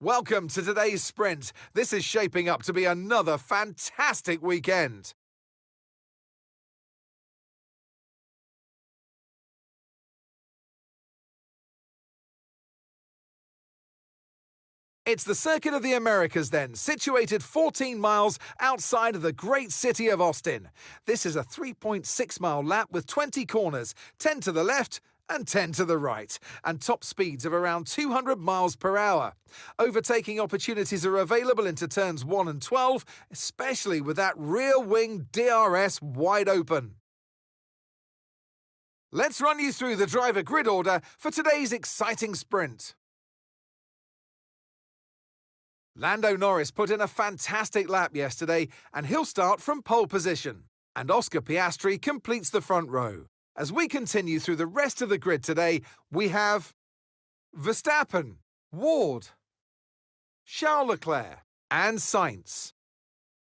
Welcome to today's sprint. This is shaping up to be another fantastic weekend. It's the Circuit of the Americas then, situated 14 miles outside of the great city of Austin. This is a 3.6-mile lap with 20 corners, 10 to the left and 10 to the right, and top speeds of around 200 miles per hour. Overtaking opportunities are available into turns 1 and 12, especially with that rear wing DRS wide open. Let's run you through the driver grid order for today's exciting sprint. Lando Norris put in a fantastic lap yesterday, and he'll start from pole position. And Oscar Piastri completes the front row. As we continue through the rest of the grid today, we have Verstappen, Ward, Charles Leclerc and Sainz,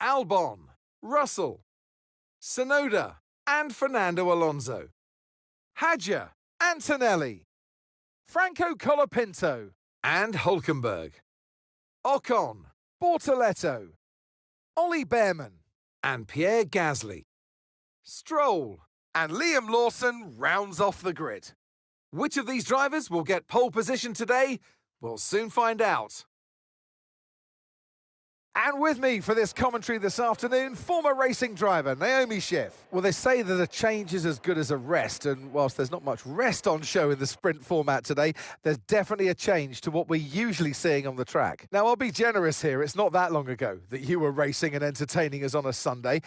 Albon, Russell, Tsunoda and Fernando Alonso, Hadjar, Antonelli, Franco Colapinto and Hülkenberg, Ocon, Bortoleto, Ollie Bearman and Pierre Gasly, Stroll and Liam Lawson rounds off the grid. Which of these drivers will get pole position today? We'll soon find out. And with me for this commentary this afternoon, former racing driver Naomi Schiff. Well, they say that a change is as good as a rest, and whilst there's not much rest on show in the sprint format today, there's definitely a change to what we're usually seeing on the track. Now, I'll be generous here. It's not that long ago that you were racing and entertaining us on a Sunday,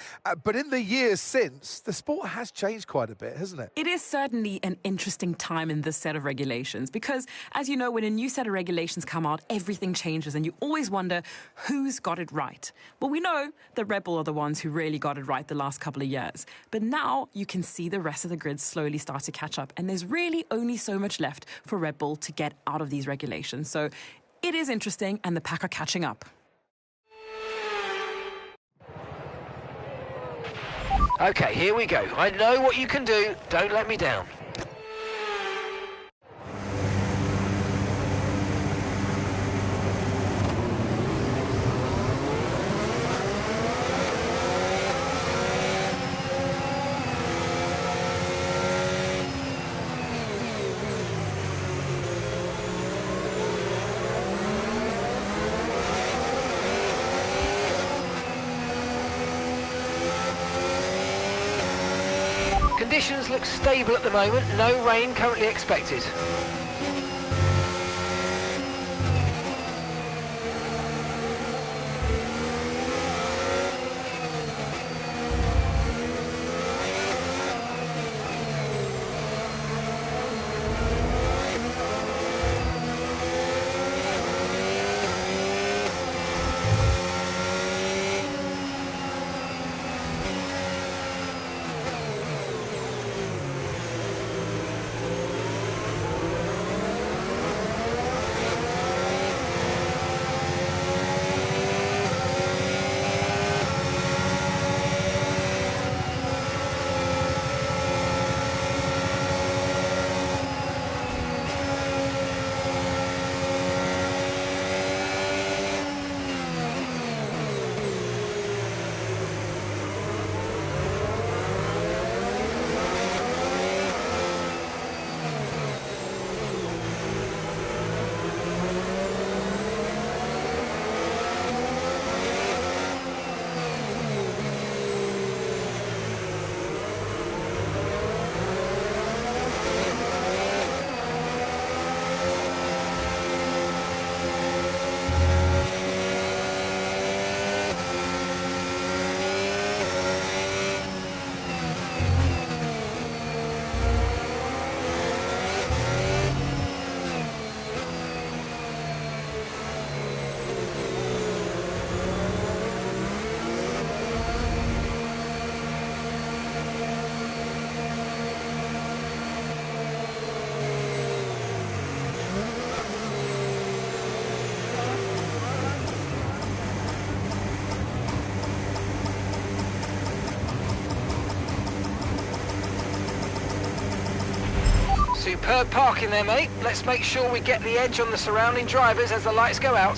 but in the years since, the sport has changed quite a bit, hasn't it? It is certainly an interesting time in this set of regulations because, as you know, when a new set of regulations come out, everything changes and you always wonder who's got it right. Well, we know that Red Bull are the ones who really got it right the last couple of years. But now you can see the rest of the grid slowly start to catch up. And there's really only so much left for Red Bull to get out of these regulations. So it is interesting and the pack are catching up. Okay, here we go. I know what you can do. Don't let me down. Conditions look stable at the moment, no rain currently expected. Superb parking there, mate. Let's make sure we get the edge on the surrounding drivers as the lights go out.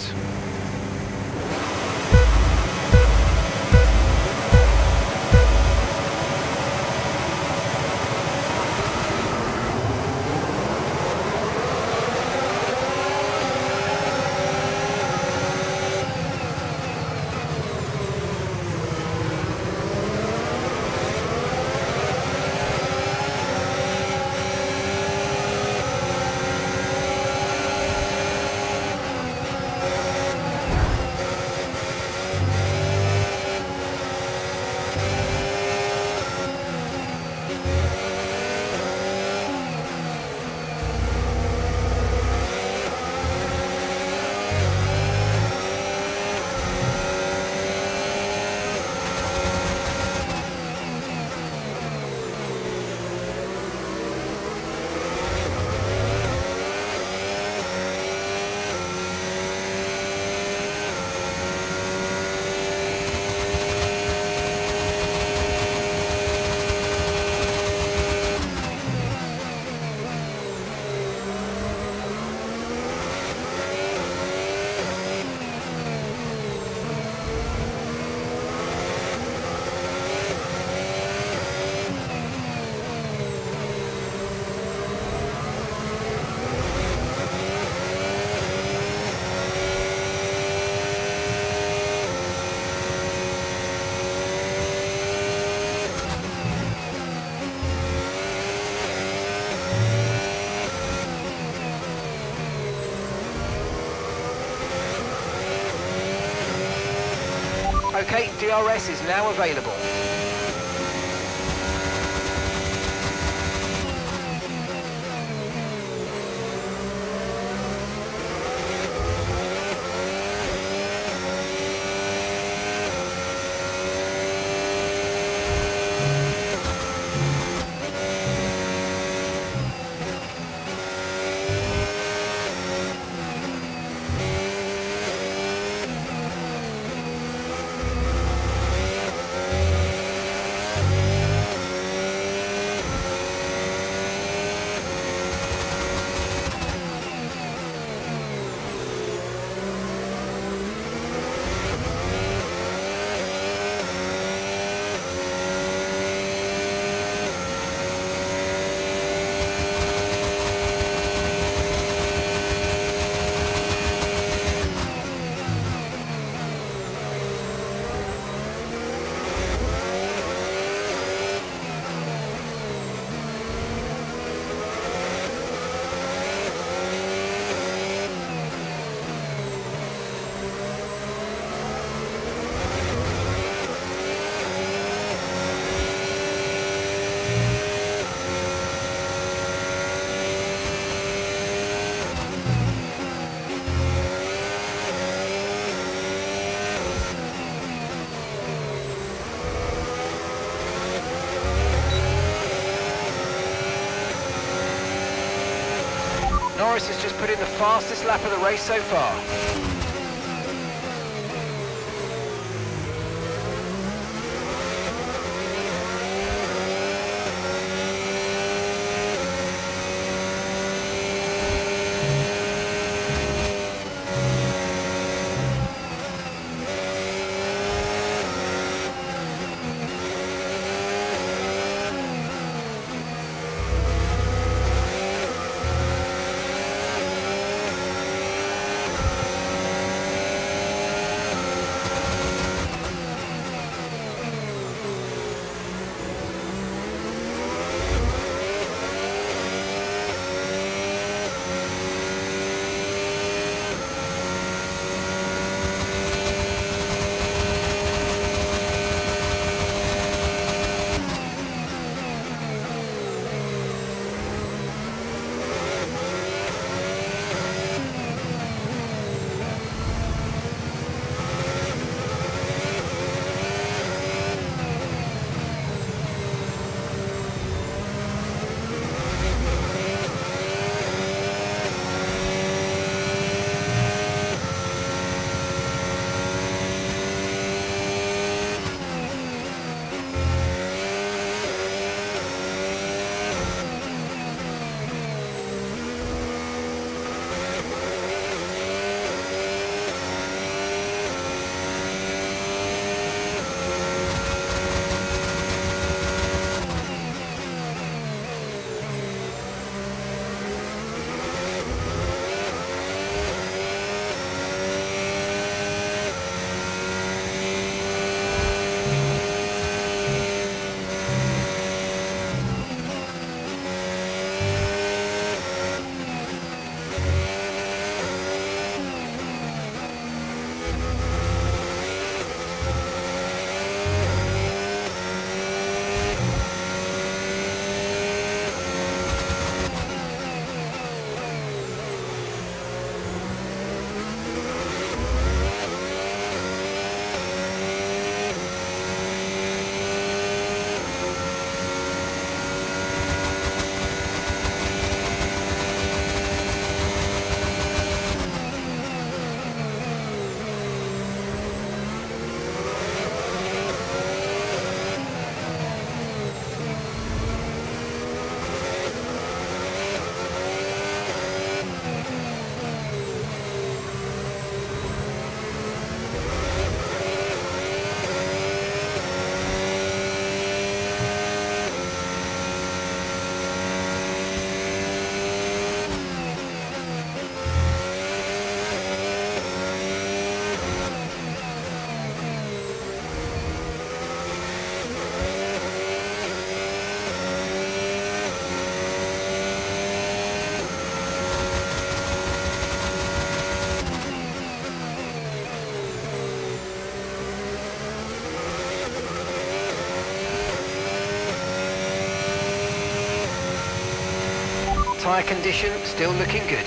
Okay, DRS is now available. Norris has just put in the fastest lap of the race so far. Tyre condition still looking good.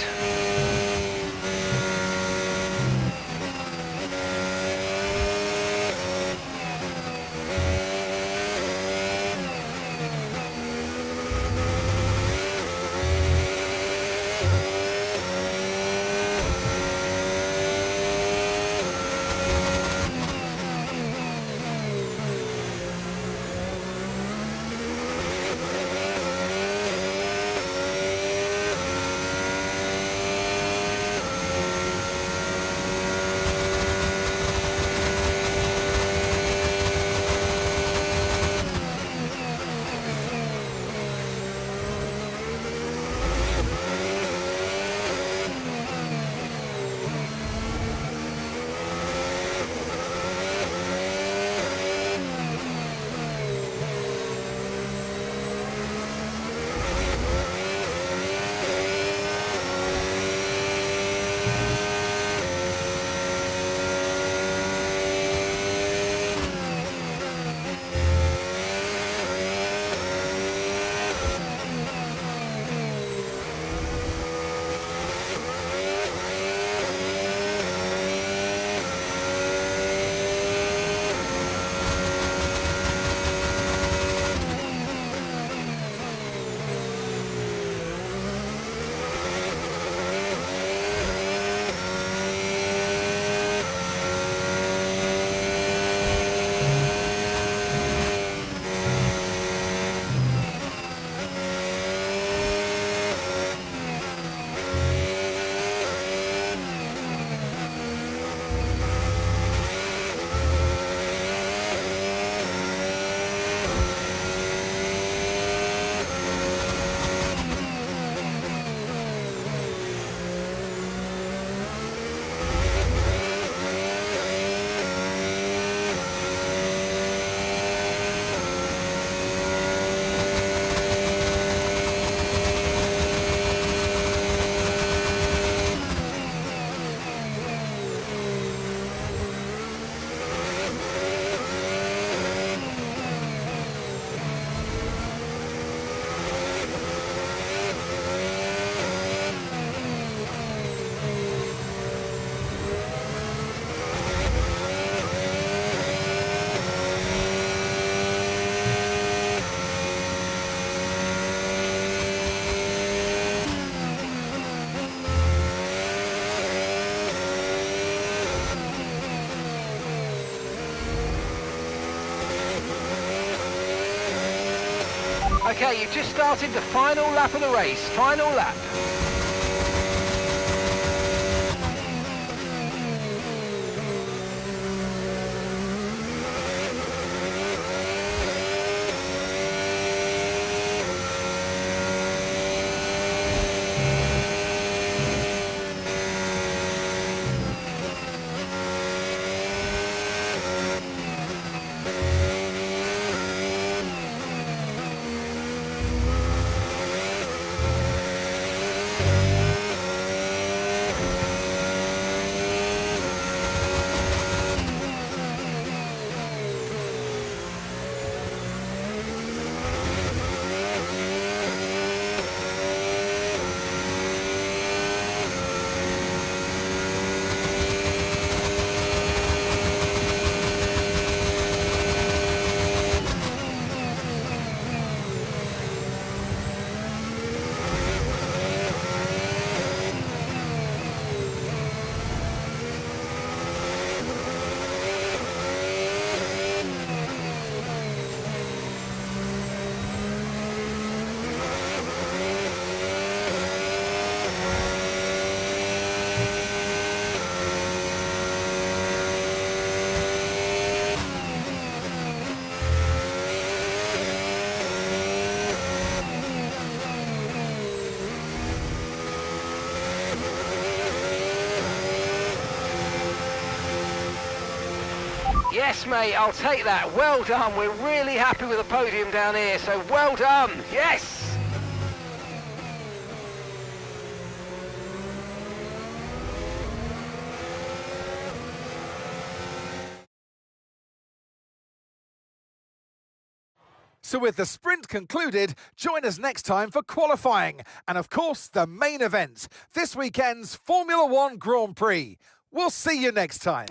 Okay, you've just started the final lap of the race. Final lap. Yes, mate, I'll take that. Well done. We're really happy with the podium down here, so well done. Yes! So with the sprint concluded, join us next time for qualifying and, of course, the main event, this weekend's Formula One Grand Prix. We'll see you next time.